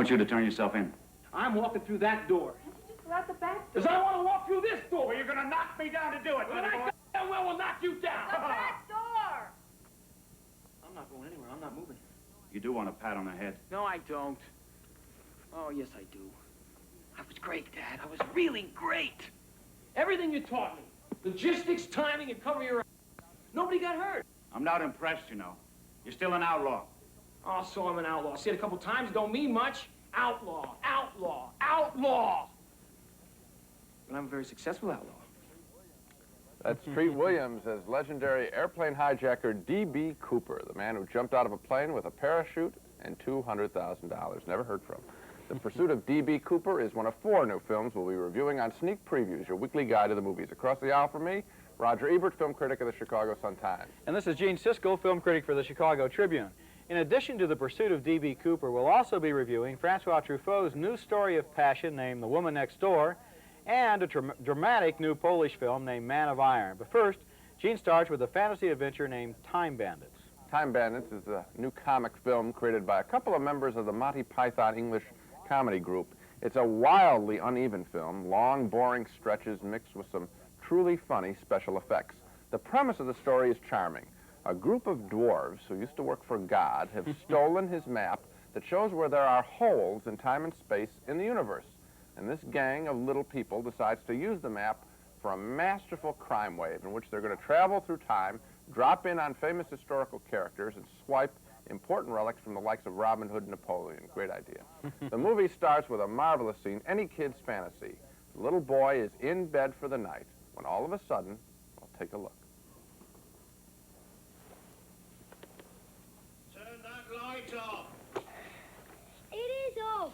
want you to turn yourself in? I'm walking through that door. Can't you just go out the back door? Because I want to walk through this door. Well, you're gonna knock me down to do it, Well, Lenny boy. I damn well will knock you down. The back door! I'm not going anywhere. I'm not moving. You do want a pat on the head. No, I don't. Oh, yes, I do. I was great, Dad. I was really great. Everything you taught me. Logistics, timing, and cover your... Nobody got hurt. I'm not impressed, you know. You're still an outlaw. Oh, so I'm an outlaw. See it a couple times, don't mean much. Outlaw, outlaw, outlaw. But I'm a very successful outlaw. That's Treat Williams as legendary airplane hijacker D.B. Cooper, the man who jumped out of a plane with a parachute and $200,000. Never heard from. The Pursuit of D.B. Cooper is one of 4 new films we'll be reviewing on Sneak Previews, your weekly guide to the movies. Across the aisle from me, Roger Ebert, film critic of the Chicago Sun-Times. And this is Gene Siskel, film critic for the Chicago Tribune. In addition to The Pursuit of D.B. Cooper, we'll also be reviewing Francois Truffaut's new story of passion named The Woman Next Door, and a dramatic new Polish film named Man of Iron. But first, Gene starts with a fantasy adventure named Time Bandits. Time Bandits is a new comic film created by a couple of members of the Monty Python English comedy group. It's a wildly uneven film, long, boring stretches mixed with some truly funny special effects. The premise of the story is charming. A group of dwarves who used to work for God have stolen his map that shows where there are holes in time and space in the universe. And this gang of little people decides to use the map for a masterful crime wave in which they're going to travel through time, drop in on famous historical characters, and swipe important relics from the likes of Robin Hood and Napoleon. Great idea. The movie starts with a marvelous scene, any kid's fantasy. The little boy is in bed for the night when all of a sudden, well, take a look. Turn that light off. It is off.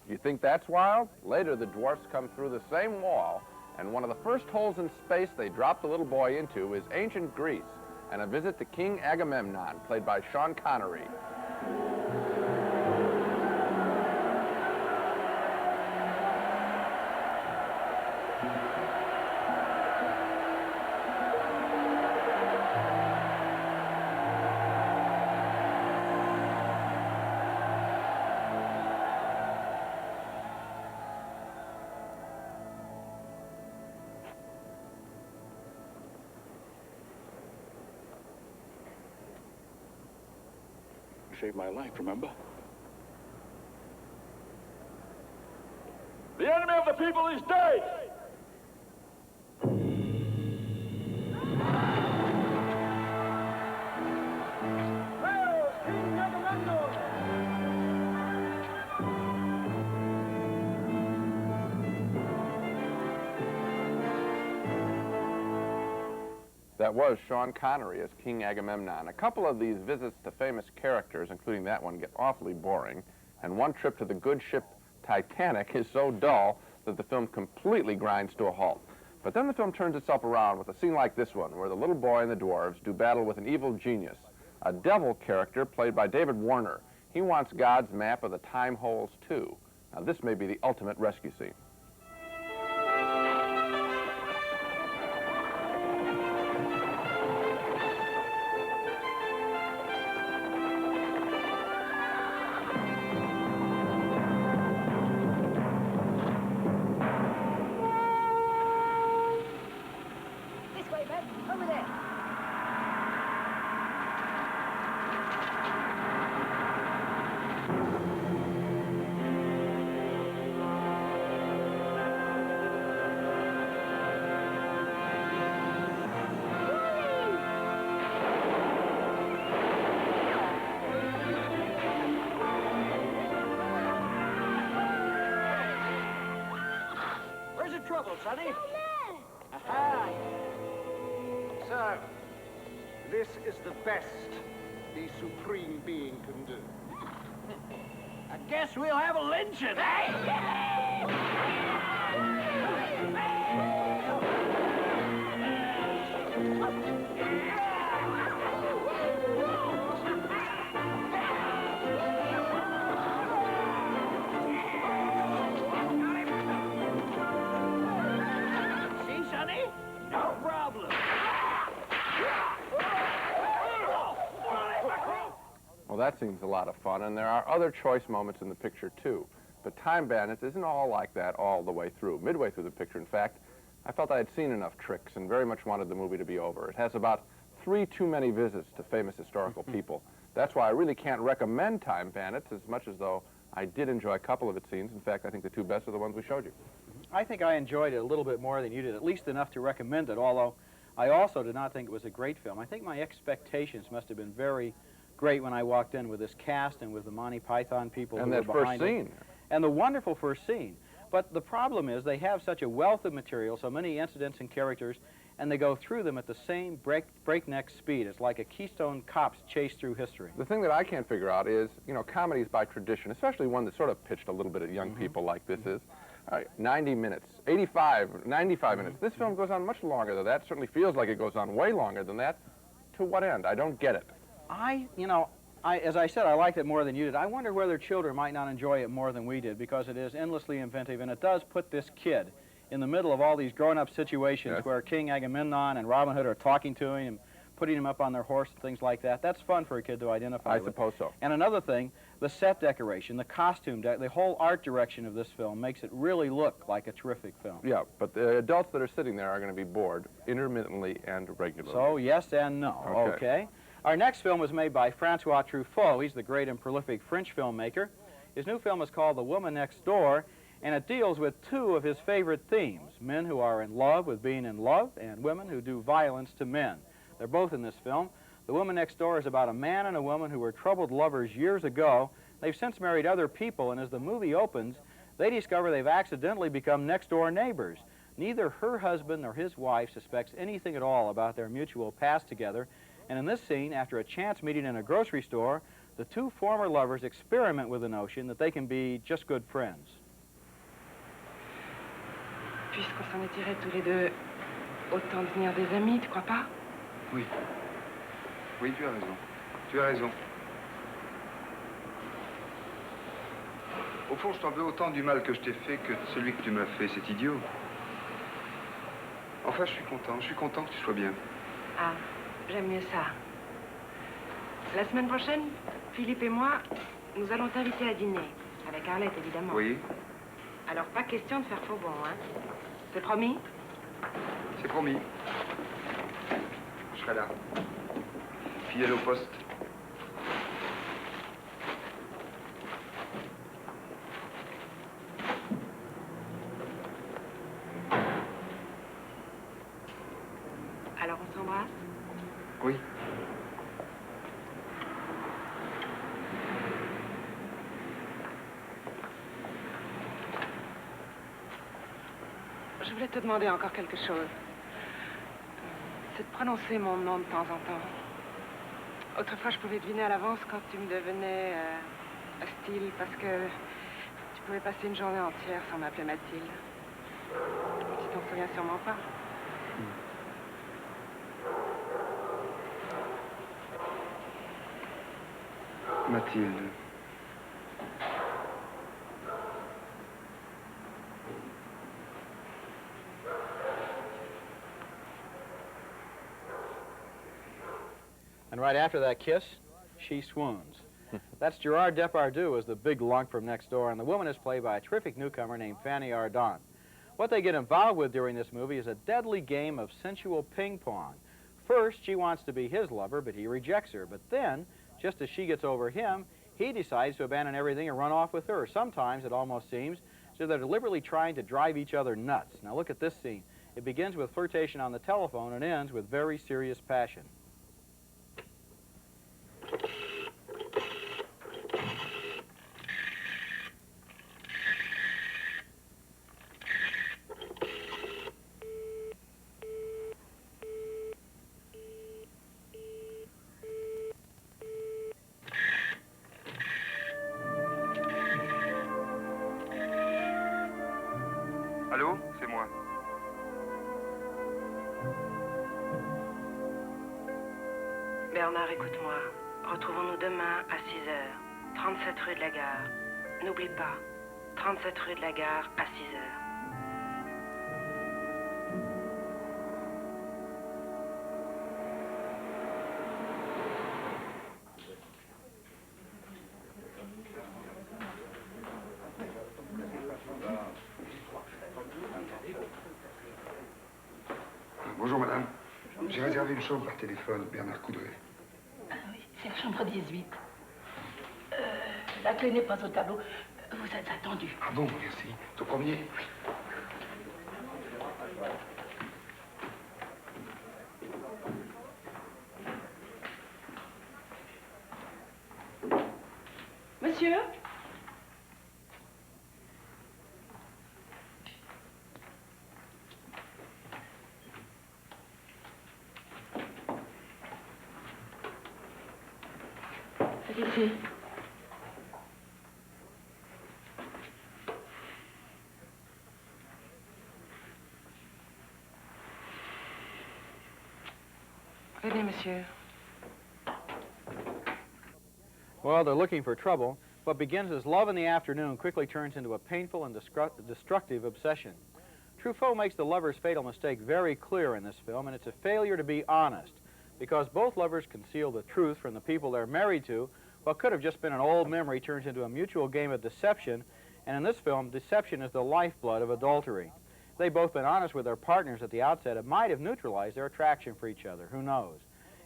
You think that's wild? Later, the dwarfs come through the same wall, and one of the first holes in space they drop the little boy into is ancient Greece, and a visit to King Agamemnon, played by Sean Connery. Saved my life, remember? The enemy of the people is dead! Hail, King Agamemnon! That was Sean Connery as King Agamemnon. A couple of these visits to famous characters, including that one, get awfully boring, and one trip to the good ship Titanic is so dull that the film completely grinds to a halt. But then the film turns itself around with a scene like this one, where the little boy and the dwarves do battle with an evil genius, a devil character played by David Warner. He wants God's map of the time holes, too. Now, this may be the ultimate rescue scene. way, Ben. Over there. Where's the trouble, Sonny? Oh, Aha! Sir, this is the best the Supreme Being can do. I guess we'll have a lynching, eh? See, Sonny? No problem. Well, that seems a lot of fun, and there are other choice moments in the picture, too. But Time Bandits isn't all like that all the way through. Midway through the picture, in fact, I felt I had seen enough tricks and very much wanted the movie to be over. It has about 3 too many visits to famous historical people. That's why I really can't recommend Time Bandits as much as though I did enjoy a couple of its scenes. In fact, I think the 2 best are the ones we showed you. I think I enjoyed it a little bit more than you did, at least enough to recommend it, although I also did not think it was a great film. I think my expectations must have been very great when I walked in with this cast and with the Monty Python people And who that were first behind it. scene. And the wonderful first scene. But the problem is they have such a wealth of material, so many incidents and characters, and they go through them at the same breakneck speed. It's like a Keystone Cops chase through history. The thing that I can't figure out is, you know, comedies by tradition, especially one that's sort of pitched a little bit at young people like this is, 90 minutes, 85, 95 minutes. This film goes on much longer than that. Certainly feels like it goes on way longer than that. To what end? I don't get it. As I said, I liked it more than you did. I wonder whether children might not enjoy it more than we did, because it is endlessly inventive, and it does put this kid in the middle of all these grown-up situations where King Agamemnon and Robin Hood are talking to him and putting him up on their horse and things like that. That's fun for a kid to identify with. I suppose so. And another thing, the set decoration, the costume, the whole art direction of this film makes it really look like a terrific film. Yeah, but the adults that are sitting there are going to be bored intermittently and regularly. So, yes and no. Okay. Our next film was made by Francois Truffaut. He's the great and prolific French filmmaker. His new film is called The Woman Next Door, and it deals with 2 of his favorite themes, men who are in love with being in love and women who do violence to men. They're both in this film. The Woman Next Door is about a man and a woman who were troubled lovers years ago. They've since married other people, and as the movie opens, they discover they've accidentally become next-door neighbors. Neither her husband nor his wife suspects anything at all about their mutual past together. And in this scene, after a chance meeting in a grocery store, the 2 former lovers experiment with the notion that they can be just good friends. Puisqu'on s'en est tirés tous les deux, autant devenir des amis, tu crois pas? Oui. Oui, tu as raison. Tu as raison. Au fond, je t'en veux autant du mal que je t'ai fait que de celui que tu m'as fait. C'est idiot. Enfin, je suis content. Je suis content que tu sois bien. Ah, j'aime mieux ça. La semaine prochaine, Philippe et moi, nous allons t'inviter à dîner. Avec Arlette, évidemment. Oui, Alors, pas question de faire faux bon, hein? C'est promis? c'est promis. Je serai là. Fidèle au poste. Alors, on s'embrasse? Oui. Je voulais te demander encore quelque chose. C'est de prononcer mon nom de temps en temps. Autrefois, je pouvais deviner à l'avance quand tu me devenais hostile, parce que tu pouvais passer une journée entière sans m'appeler Mathilde. Tu t'en souviens sûrement pas. Mathilde. And right after that kiss, she swoons. That's Gerard Depardieu as the big lunk from next door, and the woman is played by a terrific newcomer named Fanny Ardant. What they get involved with during this movie is a deadly game of sensual ping pong. First, she wants to be his lover, but he rejects her. But then, just as she gets over him, he decides to abandon everything and run off with her. Sometimes, it almost seems, so they're deliberately trying to drive each other nuts. Now look at this scene. It begins with flirtation on the telephone and ends with very serious passion. Allô, c'est moi. Bernard, écoute-moi. Retrouvons-nous demain à 6 heures. 37 rue de la Gare. N'oublie pas, 37 rue de la Gare à 6 heures. Bonjour, madame. J'ai réservé une chambre par téléphone, Bernard Coudray. Ah oui, c'est la chambre 18. La clé n'est pas au tableau. Vous êtes attendu. Ah bon, merci. Au premier? Monsieur? C'est ici. Venez, monsieur. Well, they're looking for trouble. What begins as love in the afternoon quickly turns into a painful and destructive obsession. Truffaut makes the lover's fatal mistake very clear in this film, and it's a failure to be honest, because both lovers conceal the truth from the people they're married to. What could have just been an old memory turns into a mutual game of deception, and in this film, deception is the lifeblood of adultery. If they'd both been honest with their partners at the outset, it might have neutralized their attraction for each other. Who knows?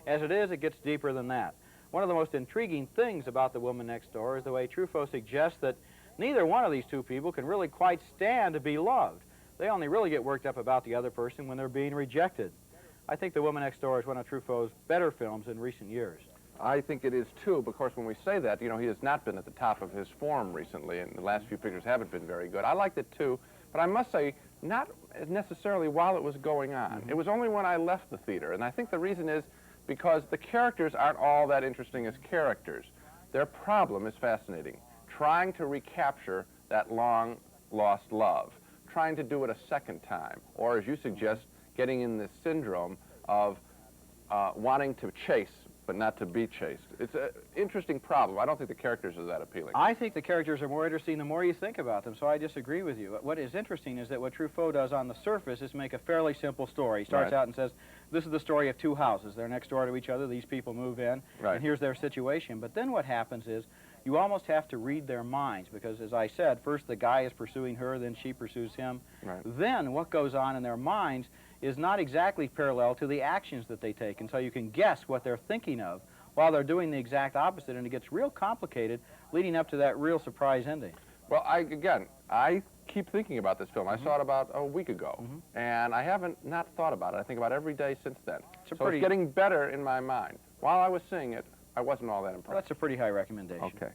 As it is, it gets deeper than that. One of the most intriguing things about The Woman Next Door is the way Truffaut suggests that neither one of these two people can really quite stand to be loved. They only really get worked up about the other person when they're being rejected. I think The Woman Next Door is one of Truffaut's better films in recent years. I think it is too, but of course when we say that, you know, he has not been at the top of his form recently, and the last few pictures haven't been very good. I liked it too, but I must say, not necessarily while it was going on. It was only when I left the theater, and I think the reason is because the characters aren't all that interesting as characters. Their problem is fascinating, trying to recapture that long-lost love, trying to do it a second time, or as you suggest, getting in this syndrome of wanting to chase but not to be chased. It's an interesting problem. I don't think the characters are that appealing. I think the characters are more interesting the more you think about them, so I disagree with you. What is interesting is that what Truffaut does on the surface is make a fairly simple story. He starts out and says, this is the story of two houses. They're next door to each other. These people move in, and here's their situation. But then what happens is you almost have to read their minds because, as I said, first the guy is pursuing her, then she pursues him. Then what goes on in their minds is not exactly parallel to the actions that they take, and so you can guess what they're thinking of while they're doing the exact opposite, and it gets real complicated leading up to that real surprise ending. Well, I keep thinking about this film. I saw it about a week ago, and I haven't not thought about it. I think about it every day since then. It's getting better in my mind. While I was seeing it, I wasn't all that impressed. Well, that's a pretty high recommendation. Okay.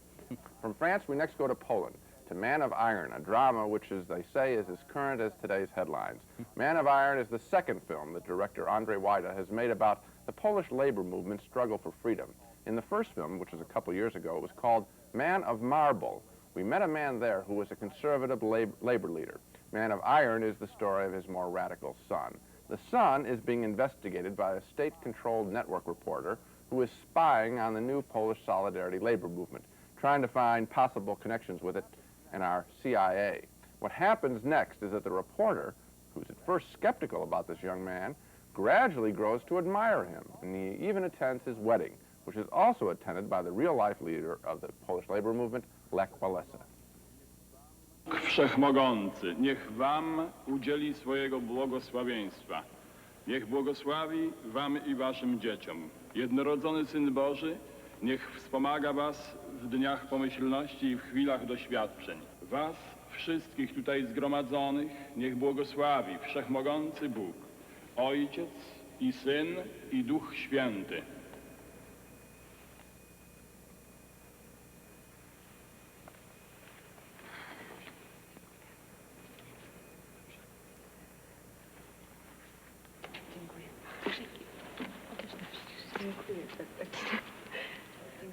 From France, we next go to Poland, to Man of Iron, a drama which, as they say, is as current as today's headlines. Man of Iron is the second film that director Andrzej Wajda has made about the Polish labor movement's struggle for freedom. In the first film, which was a couple years ago, it was called Man of Marble. We met a man there who was a conservative labor leader. Man of Iron is the story of his more radical son. The son is being investigated by a state-controlled network reporter who is spying on the new Polish Solidarity labor movement, trying to find possible connections with it and our CIA. What happens next is that the reporter, who's at first skeptical about this young man, gradually grows to admire him, and he even attends his wedding, which is also attended by the real-life leader of the Polish labor movement, Lech Walesa. Wszechmogący, niech wam udzieli swojego błogosławieństwa. Niech błogosławi wam i waszym dzieciom. Jednorodzony Syn Boży, niech wspomaga was w dniach pomyślności i w chwilach doświadczeń. Was wszystkich tutaj zgromadzonych niech błogosławi Wszechmogący Bóg, Ojciec i Syn i Duch Święty.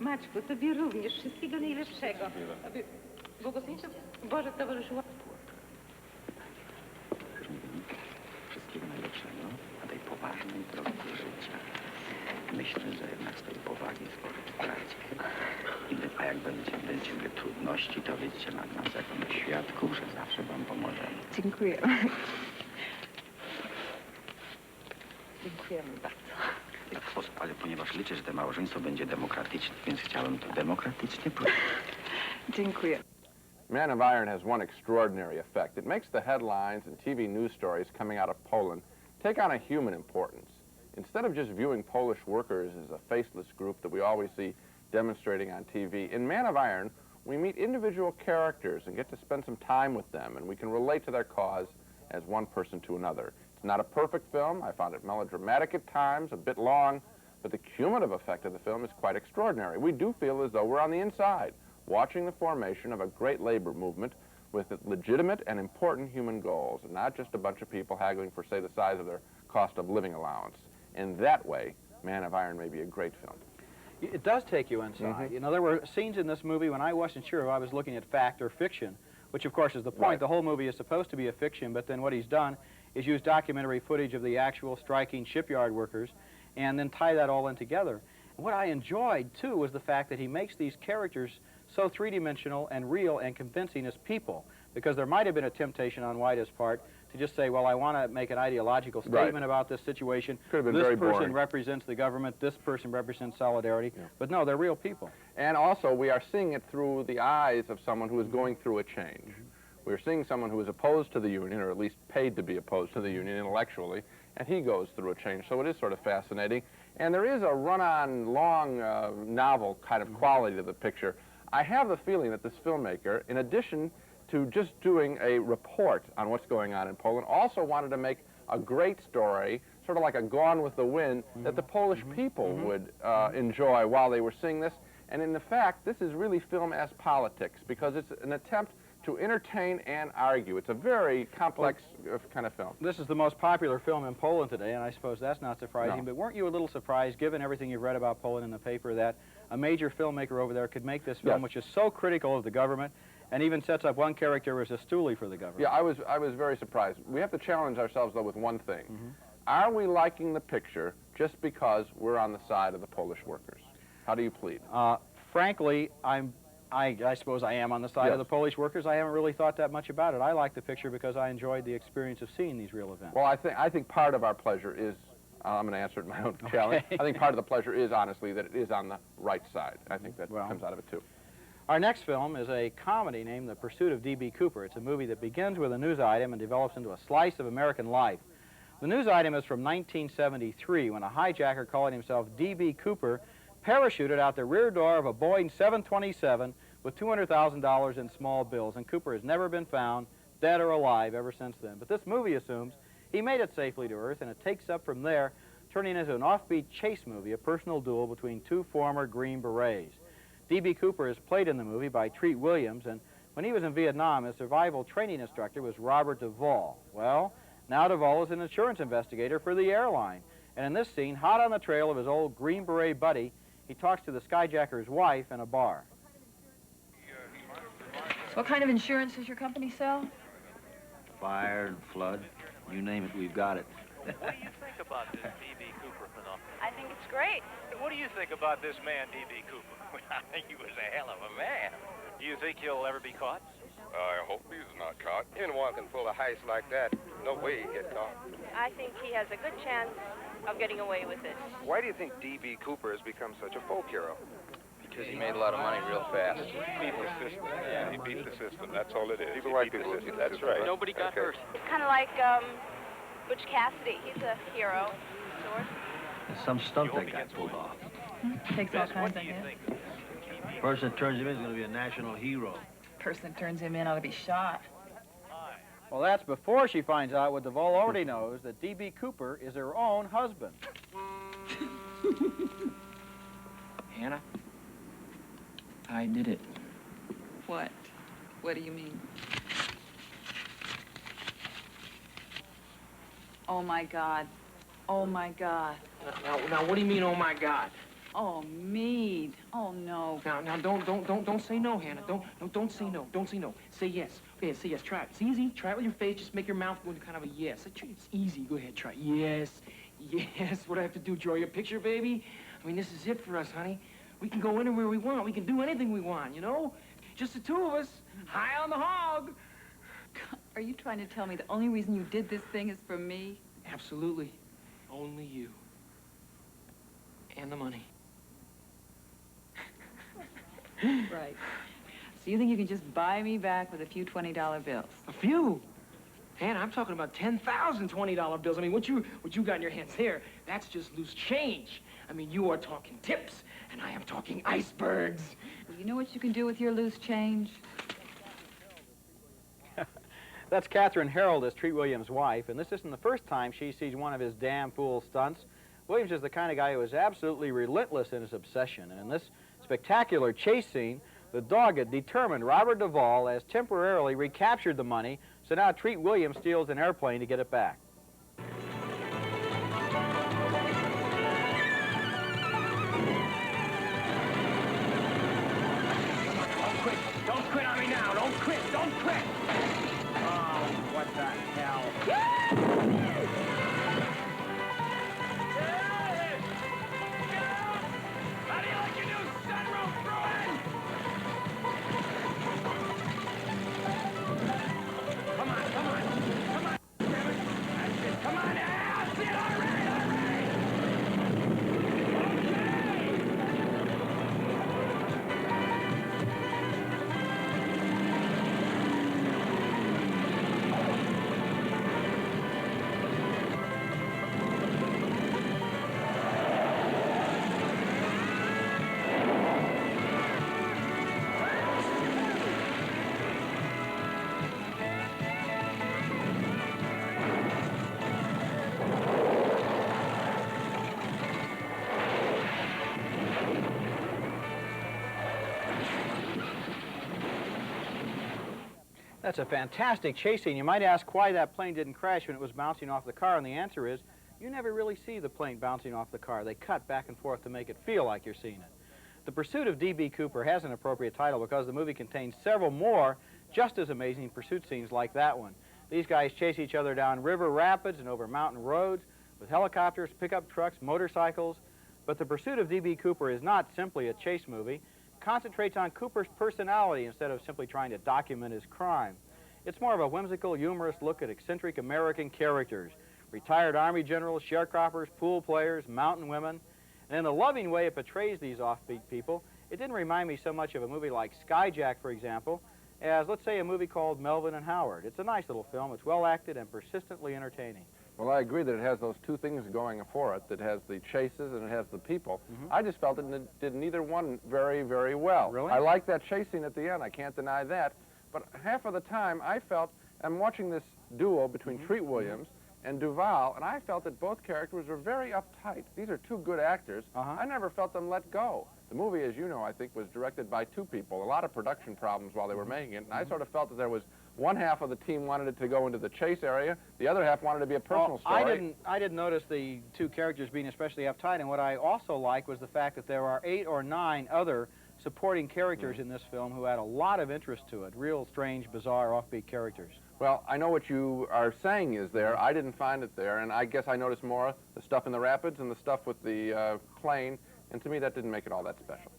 Maćku, tobie również wszystkiego najlepszego. Aby błogosławieństwo Boże towarzyszyło. Wszystkiego najlepszego na tej poważnej drodze życia. Myślę, że jednak z tej powagi skorzystajcie. A jak będziecie trudności, to wiecie nad nas jako świadków, że zawsze wam pomożemy. Dziękuję. Dziękujemy bardzo. Ale ponieważ liczę, że to małżeństwo będzie demokratyczne, więc chciałem to demokratycznie powiedzieć. Dziękuję. Man of Iron has one extraordinary effect. It makes the headlines and TV news stories coming out of Poland take on a human importance. Instead of just viewing Polish workers as a faceless group that we always see demonstrating on TV, in Man of Iron, we meet individual characters and get to spend some time with them, and we can relate to their cause as one person to another. It's not a perfect film. I found it melodramatic at times, a bit long, but the cumulative effect of the film is quite extraordinary. We do feel as though we're on the inside, watching the formation of a great labor movement with legitimate and important human goals, and not just a bunch of people haggling for, say, the size of their cost of living allowance. In that way, Man of Iron may be a great film. It does take you inside. You know, there were scenes in this movie when I wasn't sure if I was looking at fact or fiction, which of course is the point. Right. The whole movie is supposed to be a fiction, but then what he's done is use documentary footage of the actual striking shipyard workers and then tie that all in together. And what I enjoyed, too, was the fact that he makes these characters so three-dimensional and real and convincing as people, because there might have been a temptation on White's part to just say, well, I want to make an ideological statement about this situation. Could have been this very person boring. represents the government, this person represents solidarity. Yeah. But no, they're real people. And also, we are seeing it through the eyes of someone who is going through a change. We're seeing someone who is opposed to the union, or at least paid to be opposed to the union intellectually, and he goes through a change. So it is sort of fascinating. And there is a run-on, long novel kind of quality to the picture. I have the feeling that this filmmaker, in addition to just doing a report on what's going on in Poland, also wanted to make a great story, sort of like a Gone with the Wind, that the Polish people would enjoy while they were seeing this. And in fact, this is really film as politics, because it's an attempt to entertain and argue. It's a very complex kind of film. This is the most popular film in Poland today, and I suppose that's not surprising. No. But weren't you a little surprised, given everything you've read about Poland in the paper, that a major filmmaker over there could make this film, which is so critical of the government, and even sets up one character as a stoolie for the government? Yeah, I was very surprised. We have to challenge ourselves, though, with one thing. Are we liking the picture just because we're on the side of the Polish workers? How do you plead? Frankly, I suppose I am on the side of the Polish workers. I haven't really thought that much about it. I like the picture because I enjoyed the experience of seeing these real events. Well, I think part of our pleasure is, I'm going to answer it in my own challenge. I think part of the pleasure is, honestly, that it is on the right side. I think that comes out of it, too. Our next film is a comedy named The Pursuit of D.B. Cooper. It's a movie that begins with a news item and develops into a slice of American life. The news item is from 1973, when a hijacker calling himself D.B. Cooper parachuted out the rear door of a Boeing 727 with $200,000 in small bills, and Cooper has never been found, dead or alive, ever since then. But this movie assumes he made it safely to Earth, and it takes up from there, turning into an offbeat chase movie, a personal duel between two former Green Berets. D.B. Cooper is played in the movie by Treat Williams, and when he was in Vietnam, his survival training instructor was Robert Duvall. Well, now Duvall is an insurance investigator for the airline, and in this scene, hot on the trail of his old Green Beret buddy, he talks to the skyjacker's wife in a bar. What kind of insurance does your company sell? Fire and flood, you name it, we've got it. What do you think about this D.B. Cooper phenomenon? I think it's great. What do you think about this man, D.B. Cooper? I think he was a hell of a man. Do you think he'll ever be caught? I hope he's not caught. Anyone can pull a heist like that. No way he'd get caught. I think he has a good chance of getting away with it. Why do you think D.B. Cooper has become such a folk hero? Because he made a lot of money real fast. Beat the system. Yeah, he beat the system. That's all it is. People like people. That's right. Nobody got hurt. It's kind of like Butch Cassidy. He's a hero, sort. There's some stunt that guy pulled off. Takes all kinds of hits. Person that turns him in is going to be a national hero. Person that turns him in ought to be shot. Well, that's before she finds out what Duvall already knows, that D.B. Cooper is her own husband. Hannah, I did it. What? What do you mean? Oh, my God. Oh, my God. Now, what do you mean, oh, my God? Oh, Meade. Oh, no. Now, don't say no, Hannah. Don't say no. Don't say no. Say yes. Okay, say yes. Try it. It's easy. Try it with your face. Just make your mouth go into kind of a yes. It's easy. Go ahead. Try it. Yes. Yes. What do I have to do? Draw your picture, baby? I mean, this is it for us, honey. We can go anywhere we want. We can do anything we want, you know? Just the two of us. High on the hog. God, are you trying to tell me the only reason you did this thing is for me? Absolutely. Only you. And the money. Right. So you think you can just buy me back with a few $20 bills? A few? Hannah, I'm talking about 10,000 $20 bills. I mean, what you got in your hands there, that's just loose change. I mean, you are talking tips, and I am talking icebergs. Well, you know what you can do with your loose change? That's Catherine Harold as Treat Williams' wife, and this isn't the first time she sees one of his damn fool stunts. Williams is the kind of guy who is absolutely relentless in his obsession, and in this spectacular chase scene, the dogged, determined Robert Duvall has temporarily recaptured the money, so now Treat Williams steals an airplane to get it back. Don't quit on me now. Don't quit. Don't quit. Oh, what the hell? That's a fantastic chase scene. You might ask why that plane didn't crash when it was bouncing off the car, and the answer is you never really see the plane bouncing off the car. They cut back and forth to make it feel like you're seeing it. The Pursuit of D.B. Cooper has an appropriate title because the movie contains several more just as amazing pursuit scenes like that one. These guys chase each other down river rapids and over mountain roads with helicopters, pickup trucks, motorcycles. But The Pursuit of D.B. Cooper is not simply a chase movie. It concentrates on Cooper's personality instead of simply trying to document his crime. It's more of a whimsical, humorous look at eccentric American characters, retired Army generals, sharecroppers, pool players, mountain women. And in the loving way it portrays these offbeat people, it didn't remind me so much of a movie like Skyjack, for example, as, let's say, a movie called Melvin and Howard. It's a nice little film. It's well acted and persistently entertaining. Well, I agree that it has those two things going for it. It has the chases and it has the people. I just felt it did neither one very, very well. Really? I like that chase scene at the end. I can't deny that. But half of the time, I felt, I'm watching this duo between Treat Williams and Duvall, and I felt that both characters were very uptight. These are two good actors. I never felt them let go. The movie, as you know, I think, was directed by two people. A lot of production problems while they were making it, and I sort of felt that there was one half of the team wanted it to go into the chase area, the other half wanted it to be a personal story. I didn't notice the two characters being especially uptight, and what I also like was the fact that there are 8 or 9 other supporting characters in this film who had a lot of interest to it, real strange, bizarre, offbeat characters. Well, I know what you are saying is there. I didn't find it there, and I guess I noticed more the stuff in the rapids and the stuff with the plane, and to me that didn't make it all that special.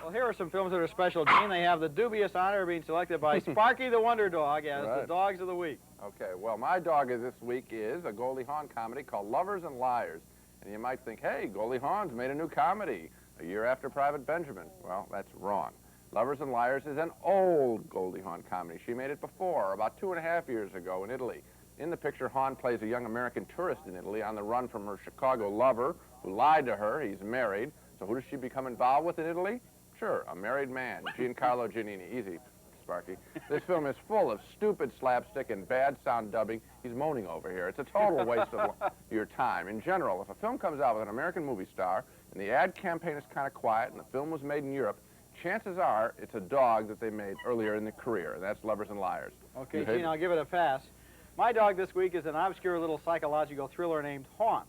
Well, here are some films that are special, Gene. They have the dubious honor of being selected by Sparky the Wonder Dog as the Dogs of the Week. Okay, well, my dog this week is a Goldie Hawn comedy called Lovers and Liars. And you might think, hey, Goldie Hawn's made a new comedy. A year after Private Benjamin. Well, that's wrong. Lovers and Liars is an old Goldie Hawn comedy. She made it before, about 2.5 years ago in Italy. In the picture, Hawn plays a young American tourist in Italy on the run from her Chicago lover who lied to her. He's married. So who does she become involved with in Italy? Sure, a married man, Giancarlo Giannini. Easy, Sparky. This film is full of stupid slapstick and bad sound dubbing. He's moaning over here. It's a total waste of your time. In general, if a film comes out with an American movie star and the ad campaign is kind of quiet and the film was made in Europe, chances are it's a dog that they made earlier in their career. That's Lovers and Liars. Okay, Gene, I'll give it a pass. My dog this week is an obscure little psychological thriller named Haunt.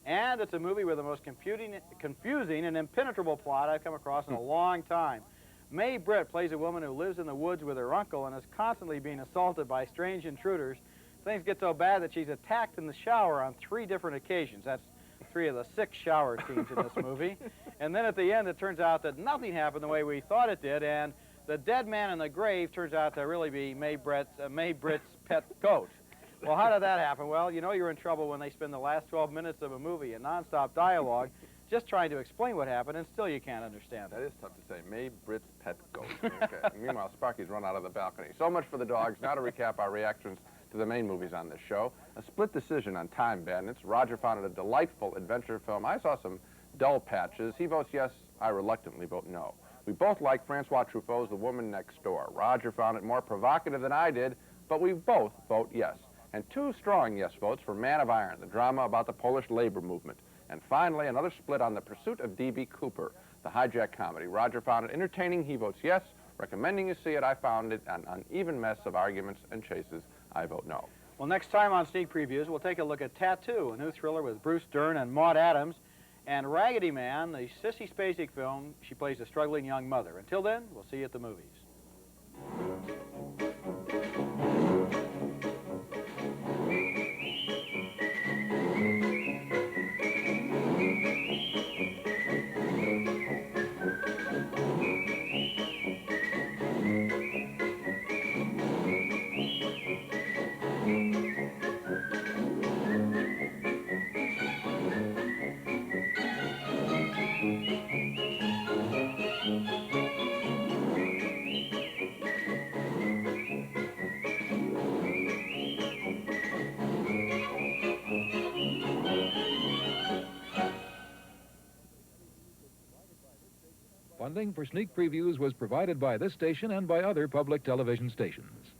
And it's a movie with the most confusing and impenetrable plot I've come across in a long time. Mae Britt plays a woman who lives in the woods with her uncle and is constantly being assaulted by strange intruders. Things get so bad that she's attacked in the shower on 3 different occasions. That's 3 of the 6 shower scenes in this movie. And then at the end, it turns out that nothing happened the way we thought it did, and the dead man in the grave turns out to really be Mae Britt's pet goat. Well, how did that happen? Well, you know you're in trouble when they spend the last 12 minutes of a movie in nonstop dialogue just trying to explain what happened, and still you can't understand it. That is tough to say. Mae Britt's pet goat. Okay. Meanwhile, Sparky's run out of the balcony. So much for the dogs. Now to recap our reactions to the main movies on this show. A split decision on Time Bandits. Roger found it a delightful adventure film. I saw some dull patches. He votes yes. I reluctantly vote no. We both like Francois Truffaut's The Woman Next Door. Roger found it more provocative than I did, but we both vote yes. And 2 strong yes votes for Man of Iron, the drama about the Polish labor movement. And finally, another split on The Pursuit of D.B. Cooper, the hijack comedy. Roger found it entertaining. He votes yes. Recommending you see it. I found it an uneven mess of arguments and chases. I vote no. Well, next time on Sneak Previews, we'll take a look at Tattoo, a new thriller with Bruce Dern and Maude Adams, and Raggedy Man, the Sissy Spacek film. She plays a struggling young mother. Until then, we'll see you at the movies. Funding for Sneak Previews was provided by this station and by other public television stations.